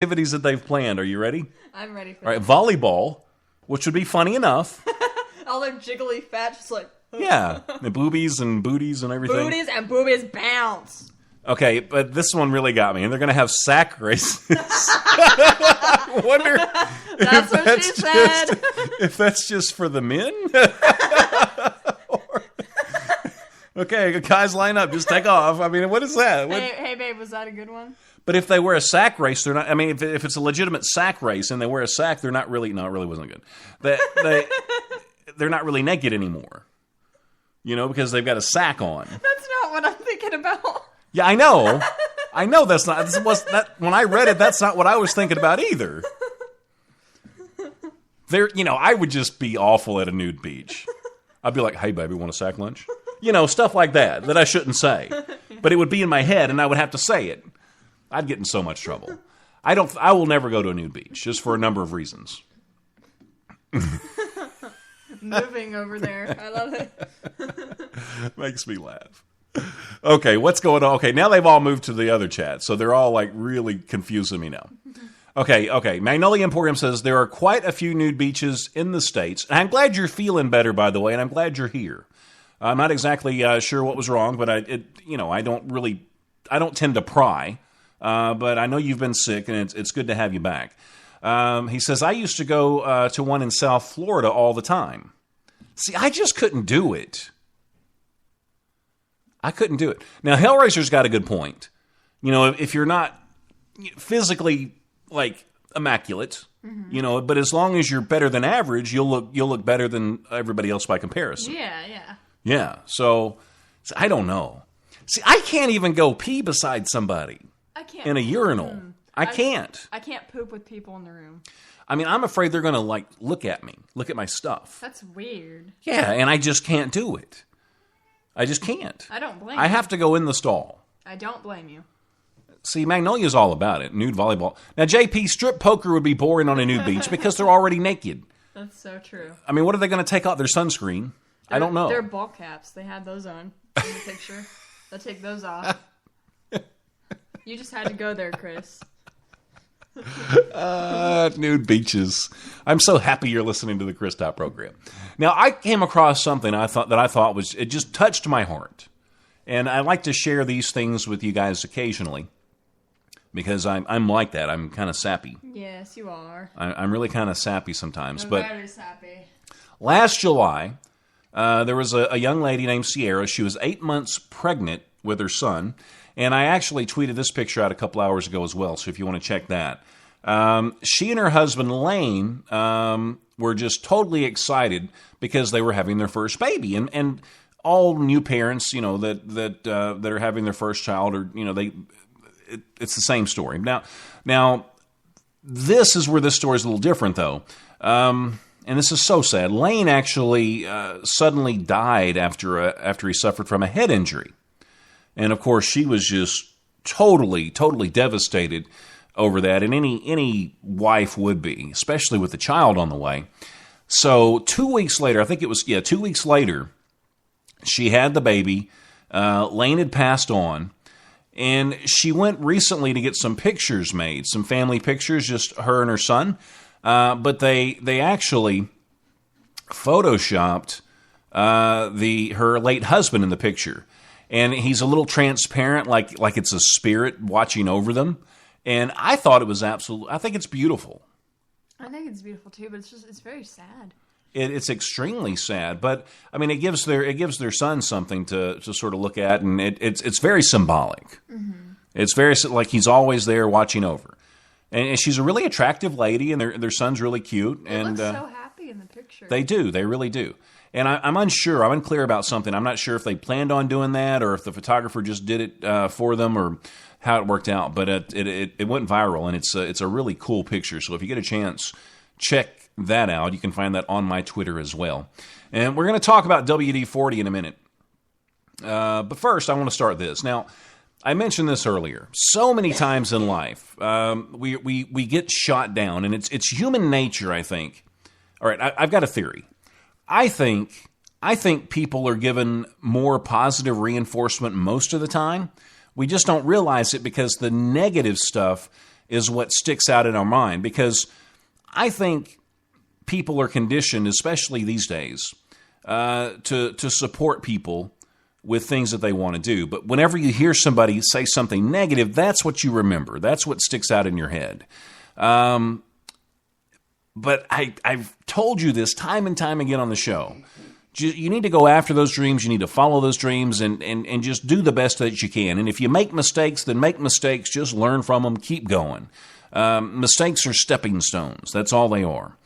activities that they've planned. Are you ready? I'm ready for All right, volleyball, which would be funny enough. all their jiggly fat, just like... Yeah, the boobies and booties and everything. Booties and boobies bounce. Okay, but this one really got me. And they're going to have sack races. I wonder That's what she said. if that's just for the men. Okay, guys, line up. Just take off. I mean, what is that? Hey, babe, was that a good one? But if they wear a sack race, they're not. I mean, if it's a legitimate sack race and they wear a sack, they're not really. No, it really wasn't good. They're not really naked anymore. You know, because they've got a sack on. That's not what I'm thinking about. Yeah, I know. I know that's not. When I read it, that's not what I was thinking about either. I would just be awful at a nude beach. I'd be like, "Hey, baby, want a sack lunch?" Stuff like that I shouldn't say. But it would be in my head, and I would have to say it. I'd get in so much trouble. I will never go to a nude beach, just for a number of reasons. Moving over there. I love it. Makes me laugh. Okay, what's going on? Okay, now they've all moved to the other chat, so they're all like really confusing me now. Okay. Magnolia Emporium says there are quite a few nude beaches in the States. And I'm glad you're feeling better, by the way, and I'm glad you're here. I'm not exactly sure what was wrong, but I don't tend to pry. But I know you've been sick, and it's good to have you back. He says, I used to go to one in South Florida all the time. See, I just couldn't do it. I couldn't do it. Now, Hellraiser's got a good point. If you're not physically, like, immaculate, but as long as you're better than average, you'll look better than everybody else by comparison. Yeah. Yeah, so I don't know. See, I can't even go pee beside somebody. I can't. In a urinal. I can't. I can't poop with people in the room. I mean, I'm afraid they're going to, look at me, look at my stuff. That's weird. Yeah, and I just can't do it. I just can't. I don't blame you. I have to go in the stall. I don't blame you. See, Magnolia's all about it, nude volleyball. Now, JP, strip poker would be boring on a nude beach because they're already naked. That's so true. I mean, what are they going to take out? Their sunscreen? I don't know. They're ball caps. They had those on in the picture. They'll take those off. You just had to go there, Chris. Nude beaches. I'm so happy you're listening to the Chris Top program. Now, I came across something it just touched my heart. And I like to share these things with you guys occasionally because I'm like that. I'm kind of sappy. Yes, you are. I'm really kind of sappy sometimes. I'm but very sappy. Last July, there was a young lady named Sierra. She was 8 months pregnant with her son. And I actually tweeted this picture out a couple hours ago as well, so if you want to check that. She and her husband, Lane, were just totally excited because they were having their first baby. And all new parents, that are having their first child, it's the same story. Now, this is where this story is a little different, though. And this is so sad. Lane actually suddenly died after he suffered from a head injury. And, of course, she was just totally devastated over that. And any wife would be, especially with the child on the way. So 2 weeks later, 2 weeks later, she had the baby. Lane had passed on. And she went recently to get some pictures made, some family pictures, just her and her son. But they actually photoshopped her late husband in the picture. And he's a little transparent, like it's a spirit watching over them. And I thought it was I think it's beautiful. I think it's beautiful too, but it's very sad. It's extremely sad, but I mean, it gives their son something to sort of look at, and it's very symbolic. Mm-hmm. It's very like he's always there watching over. And she's a really attractive lady, and their son's really cute. They look so happy in the picture. They do. They really do. And I'm unsure. I'm unclear about something. I'm not sure if they planned on doing that or if the photographer just did it for them or how it worked out. But it went viral, and it's a really cool picture. So if you get a chance, check that out. You can find that on my Twitter as well. And we're going to talk about WD-40 in a minute. But first, I want to start this. Now, I mentioned this earlier. So many times in life, we get shot down, and it's human nature, I think. All right, I've got a theory. I think people are given more positive reinforcement most of the time. We just don't realize it because the negative stuff is what sticks out in our mind, because I think people are conditioned, especially these days, to support people with things that they want to do. But whenever you hear somebody say something negative, that's what you remember. That's what sticks out in your head. But I've told you this time and time again on the show. You need to go after those dreams. You need to follow those dreams and just do the best that you can. And if you make mistakes, then make mistakes. Just learn from them. Keep going. Mistakes are stepping stones. That's all they are.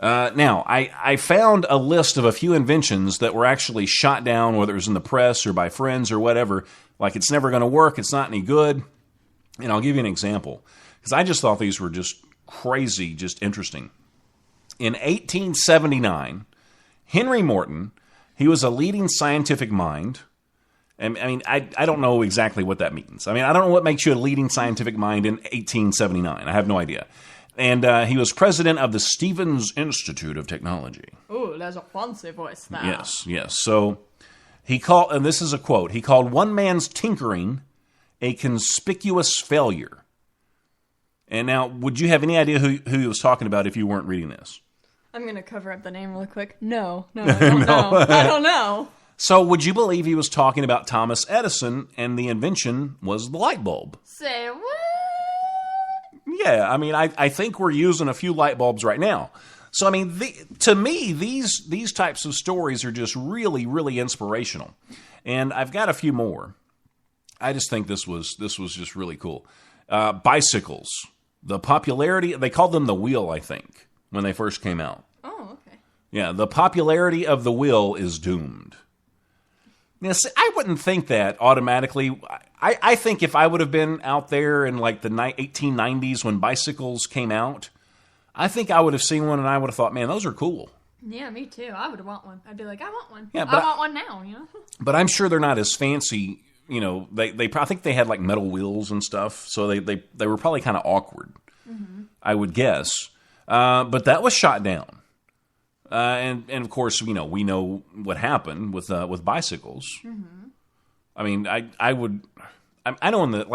Now, I found a list of a few inventions that were actually shot down, whether it was in the press or by friends or whatever, like it's never going to work, it's not any good. And I'll give you an example, because I just thought these were just crazy, just interesting. In 1879, Henry Morton, he was a leading scientific mind. And I mean, I don't know exactly what that means. I mean, I don't know what makes you a leading scientific mind in 1879. I have no idea. And he was president of the Stevens Institute of Technology. Ooh, there's a fancy voice now. Yes. So he called, and this is a quote, he called one man's tinkering a conspicuous failure. And now, would you have any idea who he was talking about if you weren't reading this? I'm going to cover up the name really quick. No, I don't know. I don't know. So would you believe he was talking about Thomas Edison, and the invention was the light bulb? Say what? Yeah, I mean, I think we're using a few light bulbs right now. So, I mean, to me, these types of stories are just really, really inspirational. And I've got a few more. I just think this was just really cool. Bicycles. The popularity, they called them the wheel, I think, when they first came out. Oh, okay. Yeah, the popularity of the wheel is doomed. Now, see, I wouldn't think that automatically. I think if I would have been out there in like the 1890s when bicycles came out, I think I would have seen one and I would have thought, man, those are cool. Yeah, me too. I would want one. I'd be like, I want one. Yeah, I want one now, you know? But I'm sure they're not as fancy. You know, I think they had like metal wheels and stuff, so they were probably kind of awkward, I would guess. But that was shot down. And of course, you know, we know what happened with bicycles. Mm-hmm. I mean, I know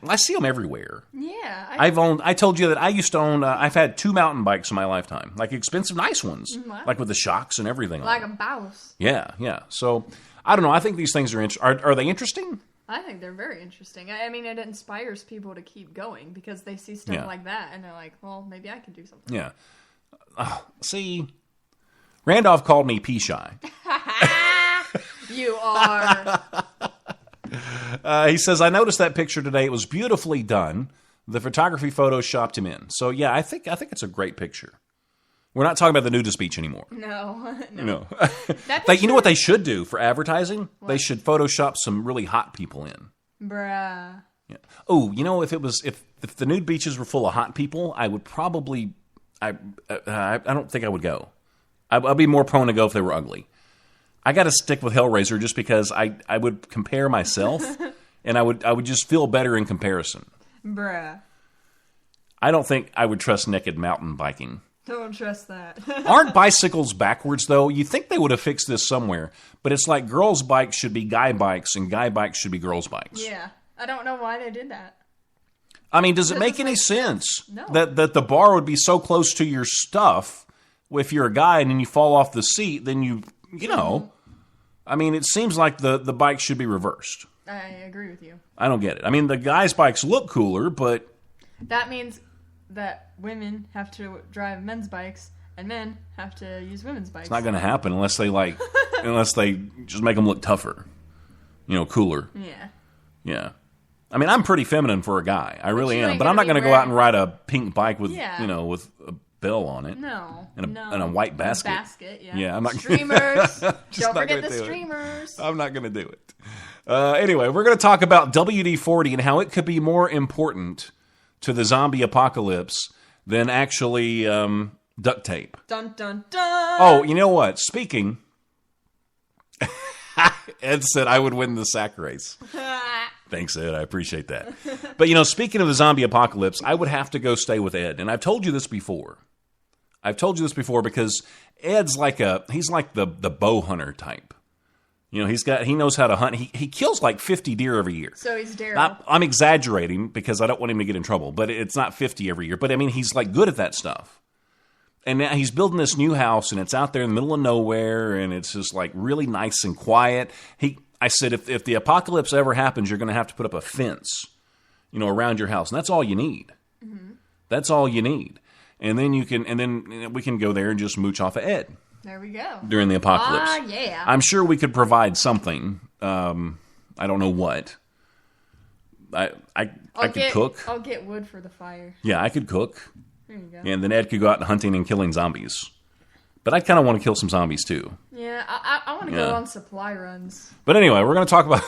I see them everywhere. Yeah. I told you that I used to own, I've had 2 mountain bikes in my lifetime, like expensive, nice ones, like with the shocks and everything. Like a Baus. Yeah. So I don't know. I think these things are they interesting? I think they're very interesting. I mean, it inspires people to keep going because they see stuff like that and they're like, well, maybe I can do something. Yeah. See, Randolph called me pea shy. You are. He says, I noticed that picture today. It was beautifully done. The photography photoshopped him in. So, yeah, I think it's a great picture. We're not talking about the nudist beach anymore. No. You know what they should do for advertising? What? They should Photoshop some really hot people in. Bruh. Yeah. Oh, you know, if the nude beaches were full of hot people, I would probably, I don't think I would go. I'd be more prone to go if they were ugly. I got to stick with Hellraiser just because I would compare myself, and I would just feel better in comparison. Bruh. I don't think I would trust naked mountain biking. Don't trust that. Aren't bicycles backwards, though? You think they would have fixed this somewhere, but it's like girls' bikes should be guy bikes, and guy bikes should be girls' bikes. Yeah. I don't know why they did that. I mean, does it make any sense no. that the bar would be so close to your stuff if you're a guy and then you fall off the seat, then you know. I mean, it seems like the bike should be reversed. I agree with you. I don't get it. I mean, the guys' bikes look cooler, but... That means that women have to drive men's bikes and men have to use women's bikes. It's not going to happen unless they unless they just make them look tougher. You know, cooler. Yeah. Yeah. I mean, I'm pretty feminine for a guy. I really am. But I'm not going to go out and ride a pink bike with, with a bell on it. No. And a white basket. Yeah, I'm not streamers. Don't forget the streamers. I'm not going to do it. Anyway, we're going to talk about WD-40 and how it could be more important to the zombie apocalypse than actually duct tape. Dun, dun, dun. Oh, you know what? Speaking, Ed said I would win the sack race. Thanks, Ed. I appreciate that. But, speaking of the zombie apocalypse, I would have to go stay with Ed. And I've told you this before. Because Ed's he's like the bow hunter type. You know, he knows how to hunt. He kills like 50 deer every year. So he's Daryl. I'm exaggerating because I don't want him to get in trouble, but it's not 50 every year. But I mean, he's like good at that stuff. And now he's building this new house, and it's out there in the middle of nowhere, and it's just like really nice and quiet. I said, if the apocalypse ever happens, you're going to have to put up a fence, you know, around your house, and that's all you need. Mm-hmm. That's all you need, and then we can go there and just mooch off of Ed. There we go. During the apocalypse. Yeah. I'm sure we could provide something. I don't know what. I could cook. I'll get wood for the fire. Yeah, I could cook. There you go. And then Ed could go out hunting and killing zombies. But I kind of want to kill some zombies too. Yeah, I want to go on supply runs. But anyway, we're going to talk about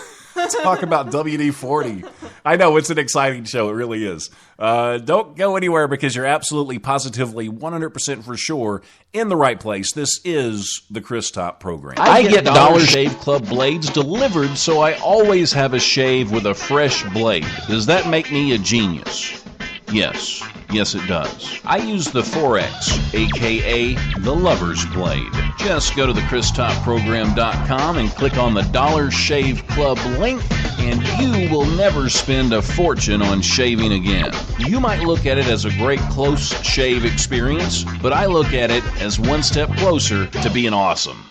WD-40. I know, it's an exciting show. It really is. Don't go anywhere because you're absolutely, positively, 100% for sure in the right place. This is the Chris Top program. I get Dollar Shave Club blades delivered, so I always have a shave with a fresh blade. Does that make me a genius? Yes. Yes, it does. I use the 4X, a.k.a. the Lover's Blade. Just go to thechris.program.com and click on the Dollar Shave Club link, and you will never spend a fortune on shaving again. You might look at it as a great close shave experience, but I look at it as one step closer to being awesome.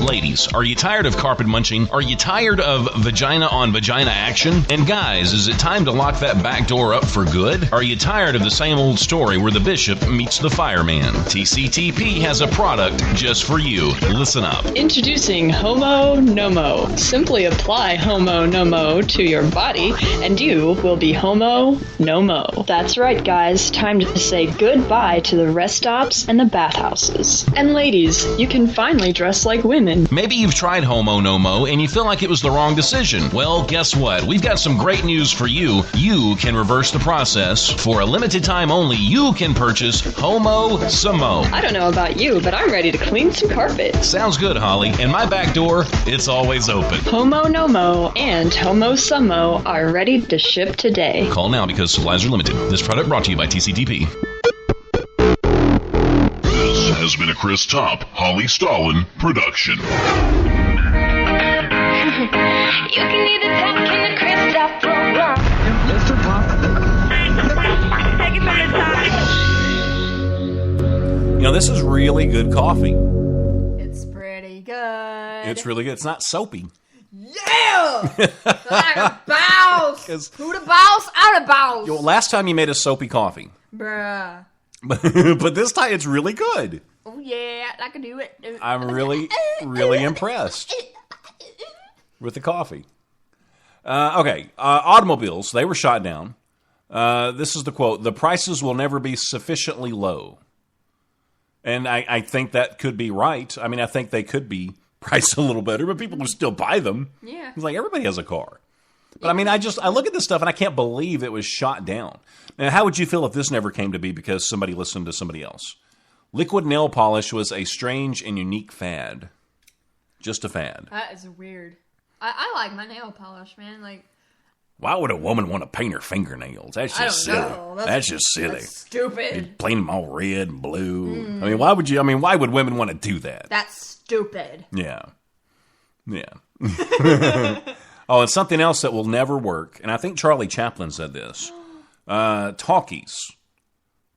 Ladies, are you tired of carpet munching? Are you tired of vagina on vagina action? And guys, is it time to lock that back door up for good? Are you tired of the same old story where the bishop meets the fireman? TCTP has a product just for you. Listen up. Introducing Homo Nomo. Simply apply Homo Nomo to your body and you will be Homo Nomo. That's right, guys. Time to say goodbye to the rest stops and the bathhouses. And ladies, you can finally dress like women. Maybe you've tried Homo Nomo and you feel like it was the wrong decision. Well, guess what? We've got some great news for you. You can reverse the process. For a limited time only, you can purchase Homo Samo. I don't know about you, but I'm ready to clean some carpet. Sounds good, Holly. And my back door, it's always open. Homo Nomo and Homo Samo are ready to ship today. Call now because supplies are limited. This product brought to you by TCTP. This has been a Chris Top, Holly Stalin production. You can either talk in the Chris Top program. Mr. Pop. Take it from the top. You know, this is really good coffee. It's pretty good. It's really good. It's not soapy. Yeah! Like a bounce. Who the bounce? Out of bounce. You know, last time you made a soapy coffee. Bruh. But this time it's really good. Oh, yeah. I can do it. I'm really, really impressed with the coffee. Okay. Automobiles, they were shot down. This is the quote. The prices will never be sufficiently low. And I think that could be right. I mean, I think they could be priced a little better, but people would still buy them. Yeah. It's like everybody has a car. But I mean, I look at this stuff and I can't believe it was shot down. Now, how would you feel if this never came to be because somebody listened to somebody else? Liquid nail polish was a strange and unique fad. Just a fad. That is weird. I like my nail polish, man. Like, why would a woman want to paint her fingernails? That's just silly. Know. That's just silly. That's stupid. You'd paint them all red and blue. I mean, why would women want to do that? That's stupid. Yeah. Oh, and something else that will never work, and I think Charlie Chaplin said this. Talkies.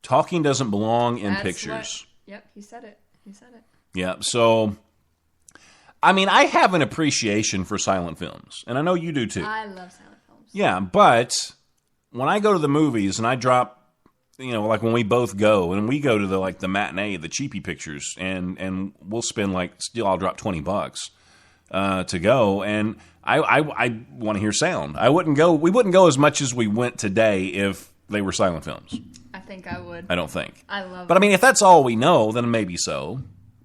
Talking doesn't belong in pictures. Yep, he said it. Yeah, so, I mean, I have an appreciation for silent films, and I know you do too. I love silent films. Yeah, but when I go to the movies and I drop, you know, like when we both go, and we go to the matinee, the cheapy pictures, and we'll spend I'll drop $20 to go, and I want to hear sound. We wouldn't go as much as we went today if they were silent films. I think I would. I don't think. I love But I mean, if that's all we know, then maybe so.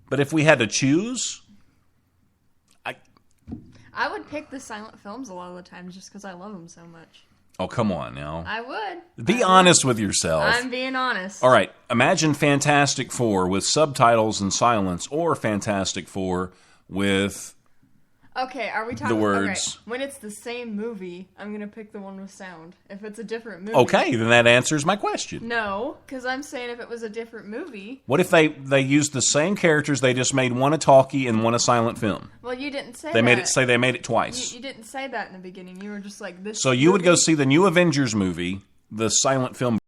But if we had to choose, I would pick the silent films a lot of the time just because I love them so much. Oh, come on now. I would. Be honest with yourself. I'm being honest. All right, imagine Fantastic Four with subtitles and silence, or Fantastic Four with Okay, are we talking... the words. Okay, when it's the same movie, I'm going to pick the one with sound. If it's a different movie... Okay, then that answers my question. No, because I'm saying if it was a different movie... What if they used the same characters, they just made one a talkie and one a silent film? Well, you didn't say They that. made it twice. You didn't say that in the beginning. You were just like, this... So you would go see the new Avengers movie, the silent film